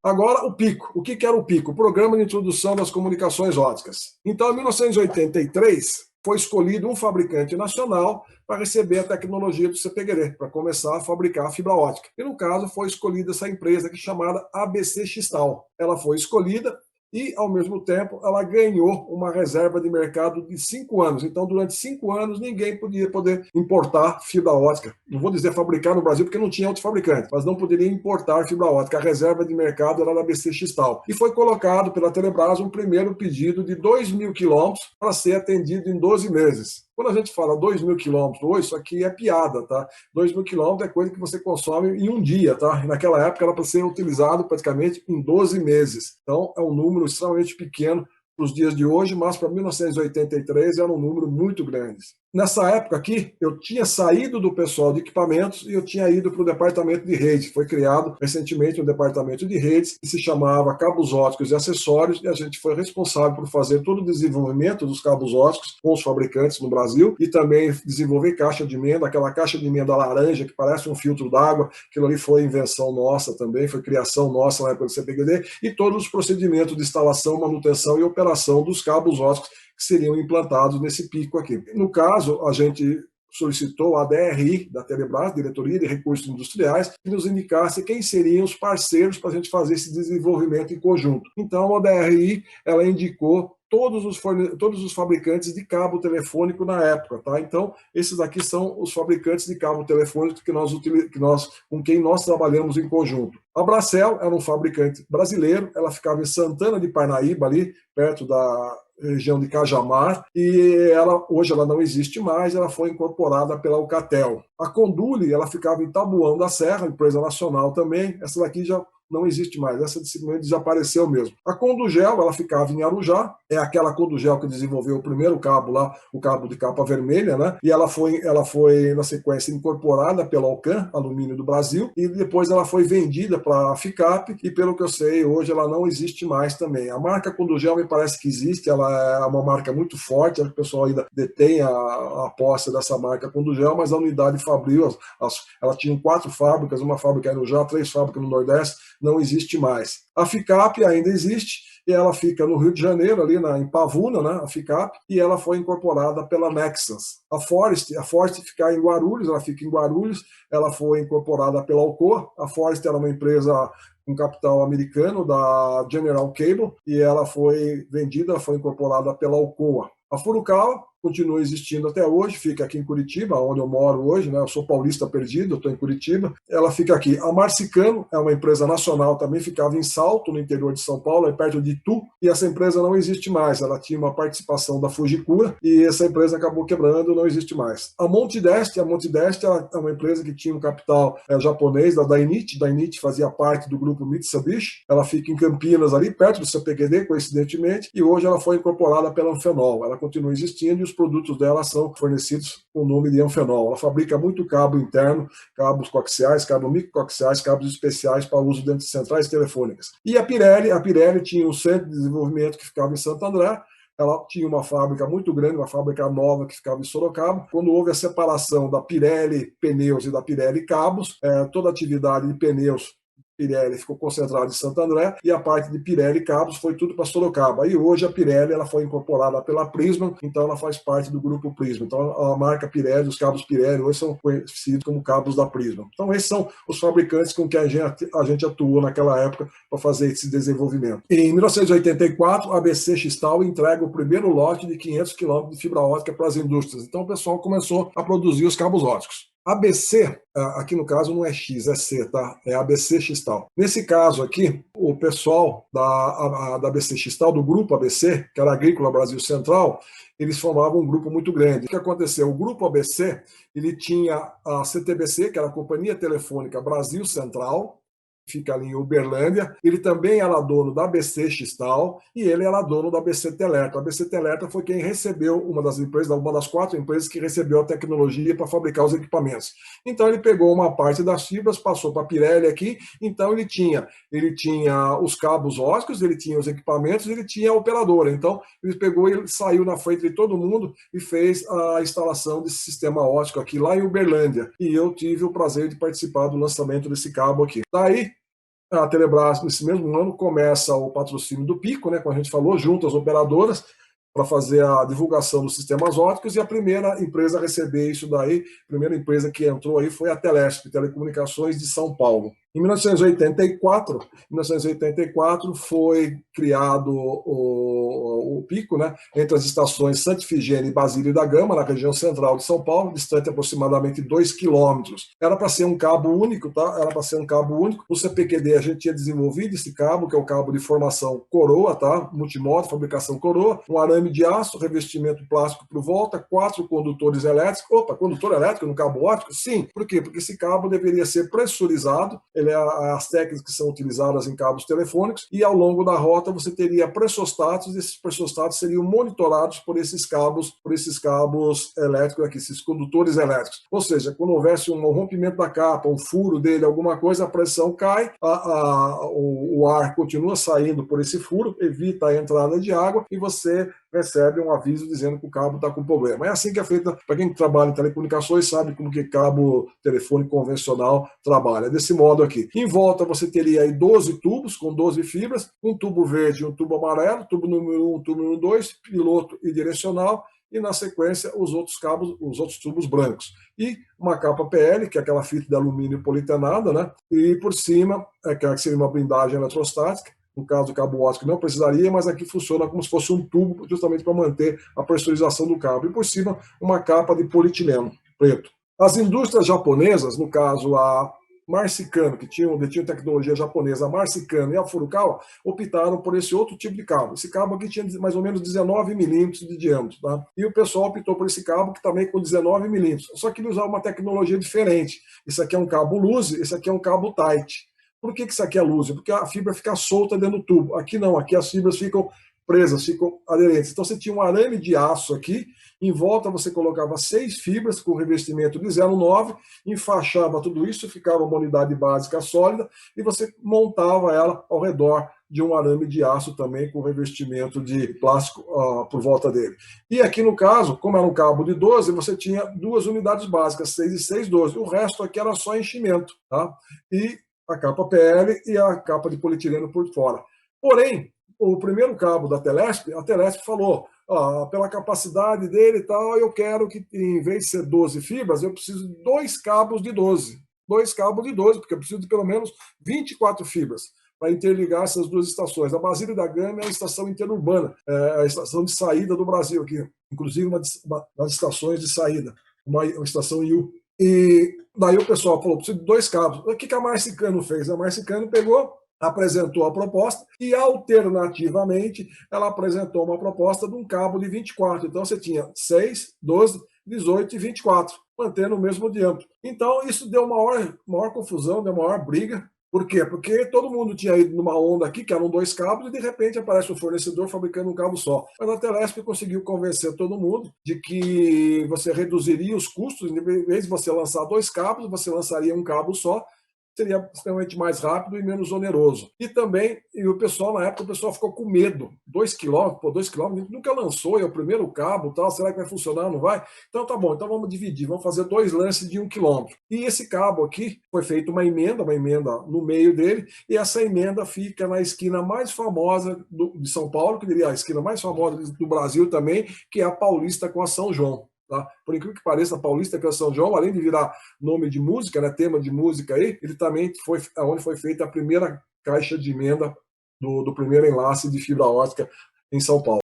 Agora, o PICO. O que era o PICO? O Programa de Introdução das Comunicações Óticas. Então, em 1983, foi escolhido um fabricante nacional para receber a tecnologia do CPQD, para começar a fabricar a fibra ótica. E, no caso, foi escolhida essa empresa aqui chamada ABC Chistal. Ela foi escolhida e, ao mesmo tempo, ela ganhou uma reserva de mercado de 5 anos. Então, durante 5 anos, ninguém podia poder importar fibra ótica. Não vou dizer fabricar no Brasil, porque não tinha outro fabricante, mas não poderia importar fibra ótica. A reserva de mercado era da BC Chistal. E foi colocado pela Telebrás um primeiro pedido de 2.000 quilômetros para ser atendido em 12 meses. Quando a gente fala 2.000 quilômetros hoje, isso aqui é piada, tá? 2.000 quilômetros é coisa que você consome em um dia, tá? E naquela época era para ser utilizado praticamente em 12 meses. Então, é um número extremamente pequeno para os dias de hoje, mas para 1983 era um número muito grande. Nessa época aqui, eu tinha saído do pessoal de equipamentos e eu tinha ido para o departamento de redes. Foi criado recentemente um departamento de redes que se chamava Cabos Óticos e Acessórios, e a gente foi responsável por fazer todo o desenvolvimento dos cabos óticos com os fabricantes no Brasil e também desenvolver caixa de emenda, aquela caixa de emenda laranja que parece um filtro d'água. Aquilo ali foi invenção nossa também, foi criação nossa na época do CPQD, e todos os procedimentos de instalação, manutenção e operação dos cabos óticos que seriam implantados nesse pico aqui. No caso, a gente solicitou a DRI da Telebrás, Diretoria de Recursos Industriais, que nos indicasse quem seriam os parceiros para a gente fazer esse desenvolvimento em conjunto. Então, a DRI, ela indicou todos os fabricantes de cabo telefônico na época, tá? Então, esses aqui são os fabricantes de cabo telefônico com quem nós trabalhamos em conjunto. A Bracel era um fabricante brasileiro, ela ficava em Santana de Parnaíba, ali perto da região de Cajamar, e hoje ela não existe mais, ela foi incorporada pela Alcatel. A Condule, ela ficava em Taboão da Serra, empresa nacional também, essa daqui já não existe mais, essa simplesmente desapareceu mesmo. A Condugel, ela ficava em Arujá, é aquela Condugel que desenvolveu o primeiro cabo lá, o cabo de capa vermelha, né? E ela foi na sequência incorporada pela Alcan, Alumínio do Brasil, e depois ela foi vendida para a FICAP, e pelo que eu sei, hoje ela não existe mais também. A marca Condugel me parece que existe, ela é uma marca muito forte, o pessoal ainda detém a posse dessa marca Condugel, mas a unidade Fabril, ela tinha 4 fábricas, uma fábrica em Arujá, 3 fábricas no Nordeste, não existe mais. A FICAP ainda existe, e ela fica no Rio de Janeiro, ali em Pavuna, né, a FICAP, e ela foi incorporada pela Nexans. A Forest fica em Guarulhos, ela fica em Guarulhos, ela foi incorporada pela Alcoa. A Forest era uma empresa com capital americano da General Cable, e ela foi vendida, foi incorporada pela Alcoa. A Furukawa continua existindo até hoje, fica aqui em Curitiba, onde eu moro hoje, né? Eu sou paulista perdido, eu estou em Curitiba. Ela fica aqui. A Marcicano é uma empresa nacional, também ficava em Salto, no interior de São Paulo, é perto de Itu, e essa empresa não existe mais. Ela tinha uma participação da Fujikura e essa empresa acabou quebrando, não existe mais. A Montideste é uma empresa que tinha um capital japonês, da Dainichi. Dainichi fazia parte do grupo Mitsubishi. Ela fica em Campinas, ali perto do CPQD, coincidentemente, e hoje ela foi incorporada pela Anfenol. Ela continua existindo e os produtos dela são fornecidos com o nome de Anfenol. Ela fabrica muito cabo interno, cabos coaxiais, cabos microcoaxiais, cabos especiais para uso dentro de centrais telefônicas. E a Pirelli tinha um centro de desenvolvimento que ficava em Santo André. Ela tinha uma fábrica muito grande, uma fábrica nova que ficava em Sorocaba. Quando houve a separação da Pirelli Pneus e da Pirelli Cabos, toda a atividade de pneus Pirelli ficou concentrada em Santo André e a parte de Pirelli Cabos foi tudo para Sorocaba. E hoje a Pirelli ela foi incorporada pela Prisma, então ela faz parte do grupo Prisma. Então a marca Pirelli, os cabos Pirelli hoje são conhecidos como cabos da Prisma. Então esses são os fabricantes com que a gente atuou naquela época para fazer esse desenvolvimento. Em 1984, a ABC Chistal entrega o primeiro lote de 500 km de fibra ótica para as indústrias. Então o pessoal começou a produzir os cabos óticos. ABC, aqui no caso não é X, é C, tá? É ABC Chistal. Nesse caso aqui, o pessoal da ABC Chistal, do grupo ABC, que era Agrícola Brasil Central, eles formavam um grupo muito grande. O que aconteceu? O grupo ABC, ele tinha a CTBC, que era a Companhia Telefônica Brasil Central, fica ali em Uberlândia. Ele também era dono da ABC Chistal e ele era dono da ABC Telerta. A ABC Telerta foi quem recebeu uma das 4 empresas que recebeu a tecnologia para fabricar os equipamentos. Então ele pegou uma parte das fibras, passou para a Pirelli aqui, então ele tinha os cabos óticos, ele tinha os equipamentos, ele tinha a operadora. Então ele pegou e saiu na frente de todo mundo e fez a instalação desse sistema ótico aqui lá em Uberlândia. E eu tive o prazer de participar do lançamento desse cabo aqui. Daí A Telebrás, nesse mesmo ano, começa o patrocínio do Pico, né, como a gente falou, junto às operadoras, para fazer a divulgação dos sistemas óticos, e a primeira empresa a receber isso daí, a primeira empresa que entrou aí foi a Telesp, Telecomunicações de São Paulo. Em 1984 foi criado o Pico, né, entre as estações Santa Ifigênia e Basílio da Gama, na região central de São Paulo, distante aproximadamente 2 quilômetros. Era para ser um cabo único, tá? Era para ser um cabo único. No CPQD a gente tinha desenvolvido esse cabo, que é o cabo de formação coroa, tá? Multimodo, fabricação coroa, um arame de aço, revestimento plástico por volta, 4 condutores elétricos. Opa, condutor elétrico no cabo óptico? Sim. Por quê? Porque esse cabo deveria ser pressurizado, ele é as técnicas que são utilizadas em cabos telefônicos, e ao longo da rota você teria pressostatos, e esses pressostatos seriam monitorados por esses cabos elétricos aqui, esses condutores elétricos. Ou seja, quando houvesse um rompimento da capa, um furo dele, alguma coisa, a pressão cai, o ar continua saindo por esse furo, evita a entrada de água e você recebe um aviso dizendo que o cabo está com problema. É assim que é feita, para quem trabalha em telecomunicações sabe como que cabo telefônico convencional trabalha, desse modo aqui. Em volta você teria aí 12 tubos com 12 fibras, um tubo verde e um tubo amarelo, tubo número 1, tubo número 2, piloto e direcional, e na sequência os outros cabos, os outros tubos brancos. E uma capa PL, que é aquela fita de alumínio politenada, né? E por cima, que seria uma blindagem eletrostática. No caso do cabo óptico não precisaria, mas aqui funciona como se fosse um tubo, justamente para manter a pressurização do cabo. E por cima, uma capa de polietileno preto. As indústrias japonesas, no caso a Marcicano, que detinham tecnologia japonesa, a Marcicano e a Furukawa, optaram por esse outro tipo de cabo. Esse cabo aqui tinha mais ou menos 19 milímetros de diâmetro, tá? E o pessoal optou por esse cabo que também com 19 milímetros. Só que ele usava uma tecnologia diferente. Esse aqui é um cabo Luzi, esse aqui é um cabo Tight. Por que isso aqui é Luzi? Porque a fibra fica solta dentro do tubo. Aqui não, aqui as fibras ficam presas, ficam aderentes. Então você tinha um arame de aço aqui, em volta você colocava 6 fibras com revestimento de 0,9, enfaixava tudo isso, ficava uma unidade básica sólida, e você montava ela ao redor de um arame de aço também com revestimento de plástico por volta dele. E aqui no caso, como era um cabo de 12, você tinha 2 unidades básicas, 6 e 6, 12. O resto aqui era só enchimento, tá? E a capa PL e a capa de polietileno por fora. Porém, o primeiro cabo da Telesp, a Telesp falou, pela capacidade dele e tal, eu quero que, em vez de ser 12 fibras, eu preciso de 2 cabos de 12. 2 cabos de 12, porque eu preciso de pelo menos 24 fibras para interligar essas 2 estações. A Basílio da Gama é a estação interurbana, é a estação de saída do Brasil aqui, inclusive uma das estações de saída, uma estação IU. E daí o pessoal falou, preciso de 2 cabos. O que a Marcicano fez? A Marcicano pegou, apresentou a proposta e, alternativamente, ela apresentou uma proposta de um cabo de 24. Então, você tinha 6, 12, 18 e 24, mantendo o mesmo diâmetro. Então, isso deu maior confusão, deu maior briga. Por quê? Porque todo mundo tinha ido numa onda aqui, que eram 2 cabos, e de repente aparece um fornecedor fabricando um cabo só. Mas a Telesp conseguiu convencer todo mundo de que você reduziria os custos, em vez de você lançar 2 cabos, você lançaria um cabo só, seria extremamente mais rápido e menos oneroso. E também, o pessoal, na época, ficou com medo. 2 quilômetros, 2 quilômetros, nunca lançou, é o primeiro cabo, tal, será que vai funcionar, não vai? Então tá bom, então vamos dividir, vamos fazer 2 lances de 1 quilômetro. E esse cabo aqui, foi feita uma emenda no meio dele, e essa emenda fica na esquina mais famosa de São Paulo, que diria a esquina mais famosa do Brasil também, que é a Paulista com a São João. Tá? Por incrível que pareça, a Paulista com a São João, além de virar nome de música, né, tema de música aí, ele também foi onde foi feita a primeira caixa de emenda do primeiro enlace de fibra ótica em São Paulo.